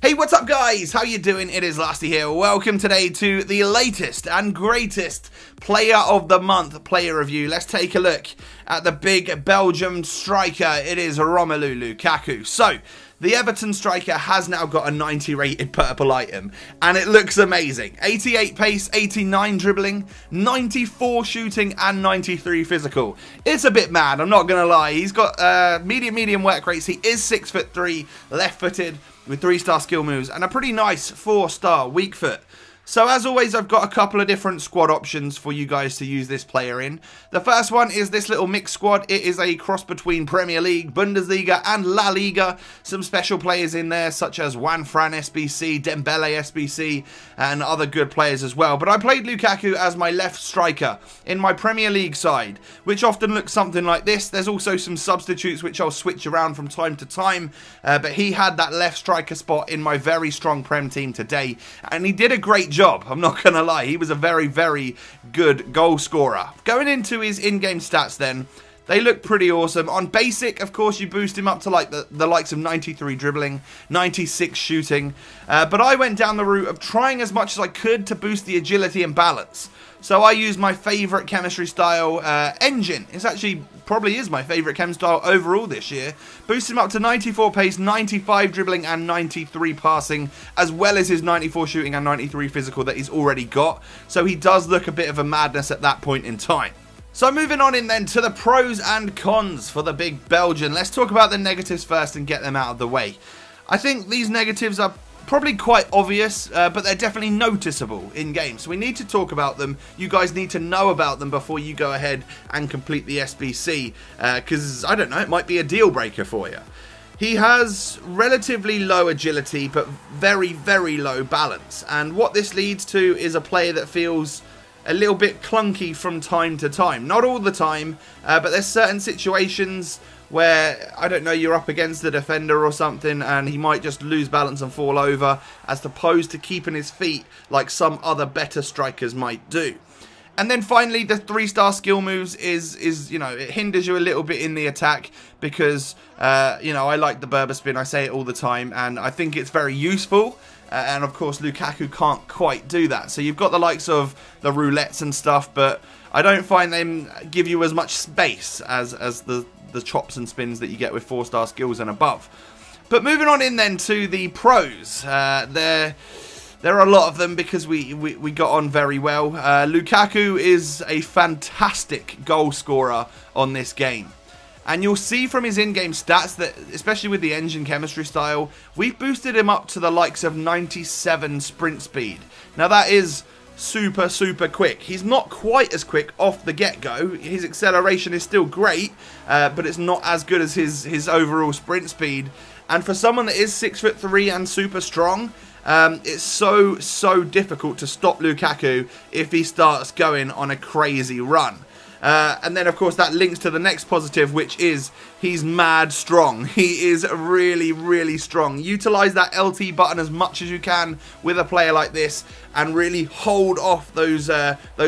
Hey, what's up guys? How you doing? It is Lasty here. Welcome today to the latest and greatest Player of the Month player review. Let's take a look at the big Belgium striker. It is Romelu Lukaku. So, the Everton striker has now got a 90 rated purple item, and it looks amazing. 88 pace, 89 dribbling, 94 shooting, and 93 physical. It's a bit mad, I'm not going to lie. He's got medium work rates. He is 6'3", left-footed, with 3-star skill moves, and a pretty nice 4-star weak foot. So as always, I've got a couple of different squad options for you guys to use this player in. The first one is this little mixed squad. It is a cross between Premier League, Bundesliga and La Liga. Some special players in there such as Juanfran SBC, Dembele SBC and other good players as well. But I played Lukaku as my left striker in my Premier League side, which often looks something like this. There's also some substitutes which I'll switch around from time to time. But he had that left striker spot in my very strong Prem team today, and he did a great job. I'm not going to lie, he was a very good goal scorer. Going into his in-game stats then, they look pretty awesome. On basic, of course, you boost him up to like the likes of 93 dribbling, 96 shooting. But I went down the route of trying as much as I could to boost the agility and balance. So I used my favourite chemistry style, Engine. It's actually probably is my favourite chem style overall this year. Boost him up to 94 pace, 95 dribbling and 93 passing, as well as his 94 shooting and 93 physical that he's already got. So he does look a bit of a madness at that point in time. So moving on in then to the pros and cons for the big Belgian. Let's talk about the negatives first and get them out of the way. I think these negatives are probably quite obvious, but they're definitely noticeable in game. So we need to talk about them. You guys need to know about them before you go ahead and complete the SBC, because, I don't know, it might be a deal breaker for you. He has relatively low agility, but very low balance. And what this leads to is a player that feels a little bit clunky from time to time. Not all the time, but there's certain situations where, I don't know, you're up against the defender or something and he might just lose balance and fall over, as opposed to keeping his feet like some other better strikers might do. And then finally, the 3-star skill moves is, you know, it hinders you a little bit in the attack because, you know, I like the Berber spin, I say it all the time, and I think it's very useful. And of course, Lukaku can't quite do that. So you've got the likes of the roulettes and stuff, but I don't find them give you as much space as the chops and spins that you get with 4-star skills and above. But moving on in then to the pros. There are a lot of them because we got on very well. Lukaku is a fantastic goal scorer on this game. And you'll see from his in-game stats that, especially with the engine chemistry style, we've boosted him up to the likes of 97 sprint speed. Now that is super quick. He's not quite as quick off the get-go. His acceleration is still great, but it's not as good as his overall sprint speed. And for someone that is 6'3" and super strong, it's so difficult to stop Lukaku if he starts going on a crazy run. And then, of course, that links to the next positive, which is he's mad strong. He is really strong. Utilize that LT button as much as you can with a player like this and really hold off those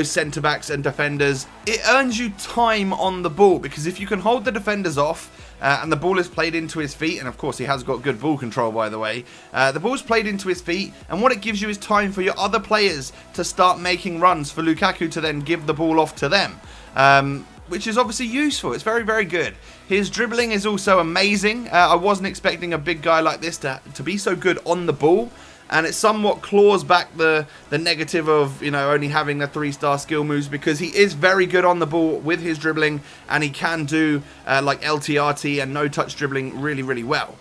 centre-backs and defenders. It earns you time on the ball, because if you can hold the defenders off, and the ball is played into his feet, and of course he has got good ball control, by the way. The ball's played into his feet, and what it gives you is time for your other players to start making runs for Lukaku to then give the ball off to them. Which is obviously useful. It's very good. His dribbling is also amazing. I wasn't expecting a big guy like this to be so good on the ball, and it somewhat claws back the negative of, you know, only having the 3-star skill moves, because he is very good on the ball with his dribbling, and he can do like LTRT and no-touch dribbling really well.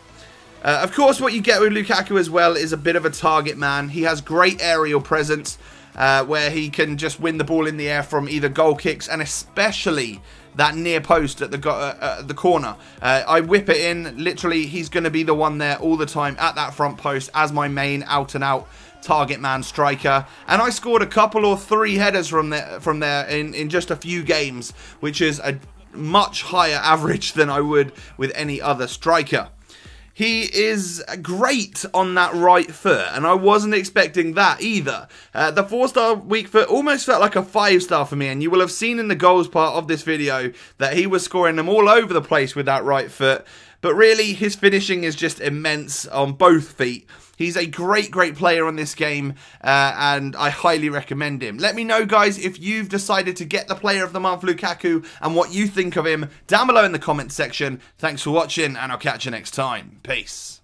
Of course, what you get with Lukaku as well is a bit of a target man. He has great aerial presence, where he can just win the ball in the air from either goal kicks, and especially that near post at the corner. I whip it in. Literally, he's going to be the one there all the time at that front post as my main out-and-out target man striker. And I scored a couple or 3 headers from there in just a few games, which is a much higher average than I would with any other striker. He is great on that right foot, and I wasn't expecting that either. The 4-star weak foot almost felt like a 5-star for me, and you will have seen in the goals part of this video that he was scoring them all over the place with that right foot. But really, his finishing is just immense on both feet. He's a great player on this game, and I highly recommend him. Let me know, guys, if you've decided to get the Player of the Month, Lukaku, and what you think of him down below in the comments section. Thanks for watching, and I'll catch you next time. Peace.